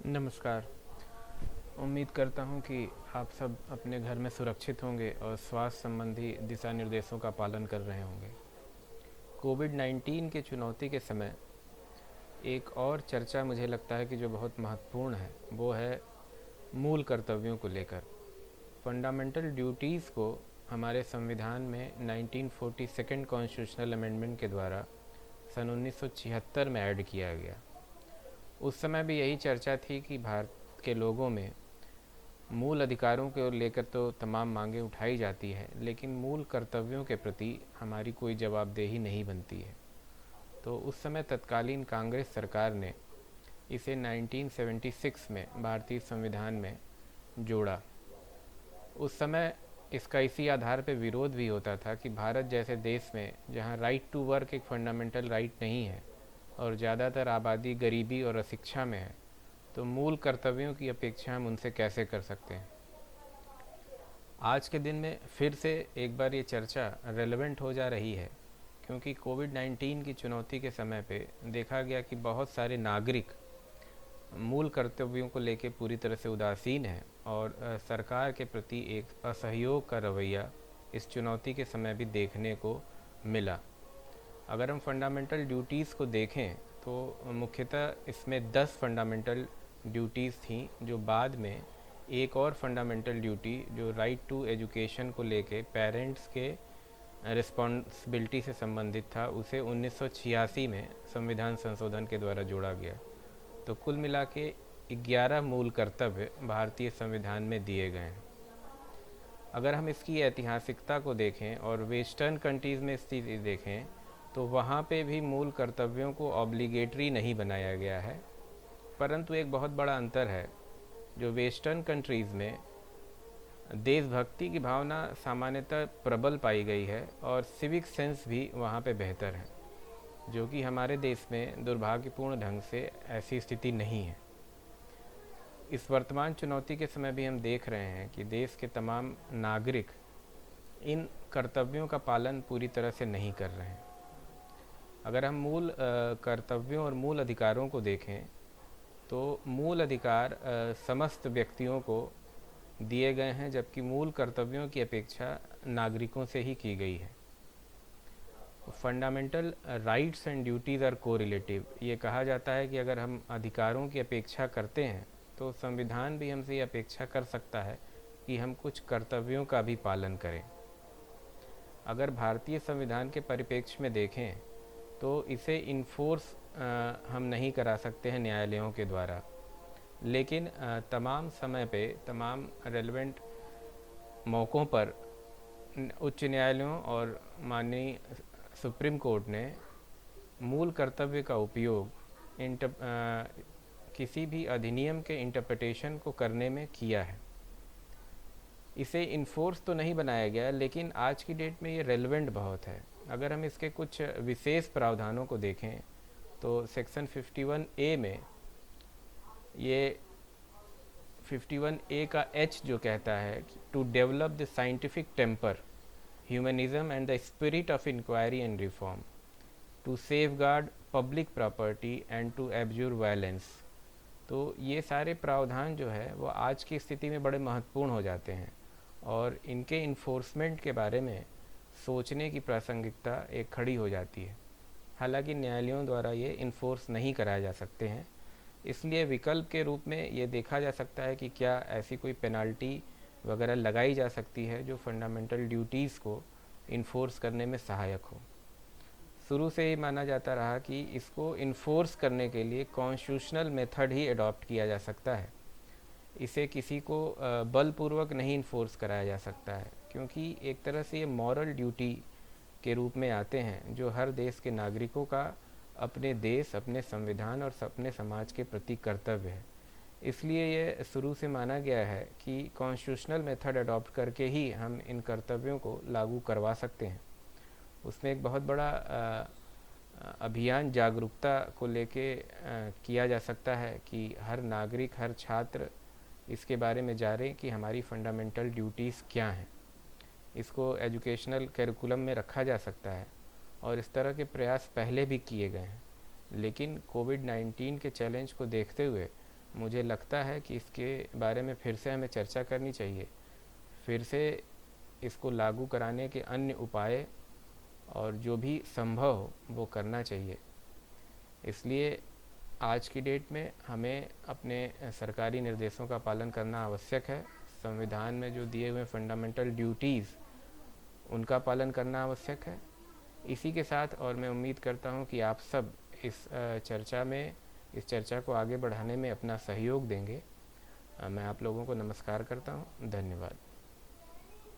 नमस्कार। उम्मीद करता हूँ कि आप सब अपने घर में सुरक्षित होंगे और स्वास्थ्य संबंधी दिशा निर्देशों का पालन कर रहे होंगे। कोविड 19 के चुनौती के समय एक और चर्चा मुझे लगता है कि जो बहुत महत्वपूर्ण है वो है मूल कर्तव्यों को लेकर। फंडामेंटल ड्यूटीज़ को हमारे संविधान में 1942 कॉन्स्टिट्यूशनल अमेंडमेंट के द्वारा सन 1976 में ऐड किया गया। उस समय भी यही चर्चा थी कि भारत के लोगों में मूल अधिकारों को लेकर तो तमाम मांगें उठाई जाती है, लेकिन मूल कर्तव्यों के प्रति हमारी कोई जवाबदेही नहीं बनती है। तो उस समय तत्कालीन कांग्रेस सरकार ने इसे 1976 में भारतीय संविधान में जोड़ा। उस समय इसका इसी आधार पर विरोध भी होता था कि भारत जैसे देश में जहां राइट टू वर्क एक फंडामेंटल राइट नहीं है और ज़्यादातर आबादी गरीबी और अशिक्षा में है, तो मूल कर्तव्यों की अपेक्षा हम उनसे कैसे कर सकते हैं। आज के दिन में फिर से एक बार ये चर्चा रेलेवेंट हो जा रही है, क्योंकि कोविड 19 की चुनौती के समय पे देखा गया कि बहुत सारे नागरिक मूल कर्तव्यों को लेकर पूरी तरह से उदासीन हैं और सरकार के प्रति एक असहयोग का रवैया इस चुनौती के समय भी देखने को मिला। अगर हम फंडामेंटल ड्यूटीज़ को देखें तो मुख्यतः इसमें 10 फंडामेंटल ड्यूटीज़ थीं, जो बाद में एक और फंडामेंटल ड्यूटी जो राइट टू एजुकेशन को लेके पेरेंट्स के रिस्पॉन्सिबिलिटी से संबंधित था, उसे 1986 में संविधान संशोधन के द्वारा जोड़ा गया। तो कुल मिला के 11 मूल कर्तव्य भारतीय संविधान में दिए गए हैं। अगर हम इसकी ऐतिहासिकता को देखें और वेस्टर्न कंट्रीज़ में स्थिति देखें तो वहाँ पे भी मूल कर्तव्यों को ऑब्लिगेटरी नहीं बनाया गया है, परंतु एक बहुत बड़ा अंतर है। जो वेस्टर्न कंट्रीज़ में देशभक्ति की भावना सामान्यतः प्रबल पाई गई है और सिविक सेंस भी वहाँ पे बेहतर है, जो कि हमारे देश में दुर्भाग्यपूर्ण ढंग से ऐसी स्थिति नहीं है। इस वर्तमान चुनौती के समय भी हम देख रहे हैं कि देश के तमाम नागरिक इन कर्तव्यों का पालन पूरी तरह से नहीं कर रहे हैं। अगर हम मूल कर्तव्यों और मूल अधिकारों को देखें तो मूल अधिकार समस्त व्यक्तियों को दिए गए हैं, जबकि मूल कर्तव्यों की अपेक्षा नागरिकों से ही की गई है। Fundamental rights and duties are correlative. ये कहा जाता है कि अगर हम अधिकारों की अपेक्षा करते हैं तो संविधान भी हमसे ये अपेक्षा कर सकता है कि हम कुछ कर्तव्यों का भी पालन करें। अगर भारतीय संविधान के परिप्रेक्ष्य में देखें तो इसे इन्फोर्स हम नहीं करा सकते हैं न्यायालयों के द्वारा, लेकिन तमाम समय पे तमाम रेलेवेंट मौक़ों पर उच्च न्यायालयों और माननीय सुप्रीम कोर्ट ने मूल कर्तव्य का उपयोग किसी भी अधिनियम के इंटरप्रिटेशन को करने में किया है। इसे इन्फोर्स तो नहीं बनाया गया, लेकिन आज की डेट में ये रेलेवेंट बहुत है। अगर हम इसके कुछ विशेष प्रावधानों को देखें तो सेक्शन 51A में ये 51A का H जो कहता है to develop the scientific temper, humanism and the spirit of inquiry and reform, to safeguard public property and to abjure violence. तो ये सारे प्रावधान जो है वो आज की स्थिति में बड़े महत्वपूर्ण हो जाते हैं और इनके इन्फोर्समेंट के बारे में सोचने की प्रासंगिकता एक खड़ी हो जाती है। हालांकि न्यायालयों द्वारा ये इन्फोर्स नहीं कराए जा सकते हैं, इसलिए विकल्प के रूप में ये देखा जा सकता है कि क्या ऐसी कोई पेनल्टी वगैरह लगाई जा सकती है जो फंडामेंटल ड्यूटीज़ को इन्फोर्स करने में सहायक हो। शुरू से ही माना जाता रहा कि इसको इन्फोर्स करने के लिए कॉन्स्टिट्यूशनल मेथड ही अडॉप्ट किया जा सकता है। इसे किसी को बलपूर्वक नहीं इन्फोर्स कराया जा सकता है, क्योंकि एक तरह से ये मॉरल ड्यूटी के रूप में आते हैं जो हर देश के नागरिकों का अपने देश, अपने संविधान और अपने समाज के प्रति कर्तव्य है। इसलिए ये शुरू से माना गया है कि कॉन्स्टिट्यूशनल मेथड अडॉप्ट करके ही हम इन कर्तव्यों को लागू करवा सकते हैं। उसमें एक बहुत बड़ा अभियान जागरूकता को लेके किया जा सकता है कि हर नागरिक, हर छात्र इसके बारे में जाने कि हमारी फंडामेंटल ड्यूटीज़ क्या हैं। इसको एजुकेशनल करिकुलम में रखा जा सकता है और इस तरह के प्रयास पहले भी किए गए हैं, लेकिन कोविड 19 के चैलेंज को देखते हुए मुझे लगता है कि इसके बारे में फिर से हमें चर्चा करनी चाहिए, फिर से इसको लागू कराने के अन्य उपाय और जो भी संभव हो वो करना चाहिए। इसलिए आज की डेट में हमें अपने सरकारी निर्देशों का पालन करना आवश्यक है। संविधान में जो दिए हुए फंडामेंटल ड्यूटीज़ उनका पालन करना आवश्यक है। इसी के साथ और मैं उम्मीद करता हूं कि आप सब इस चर्चा को आगे बढ़ाने में अपना सहयोग देंगे। मैं आप लोगों को नमस्कार करता हूं। धन्यवाद।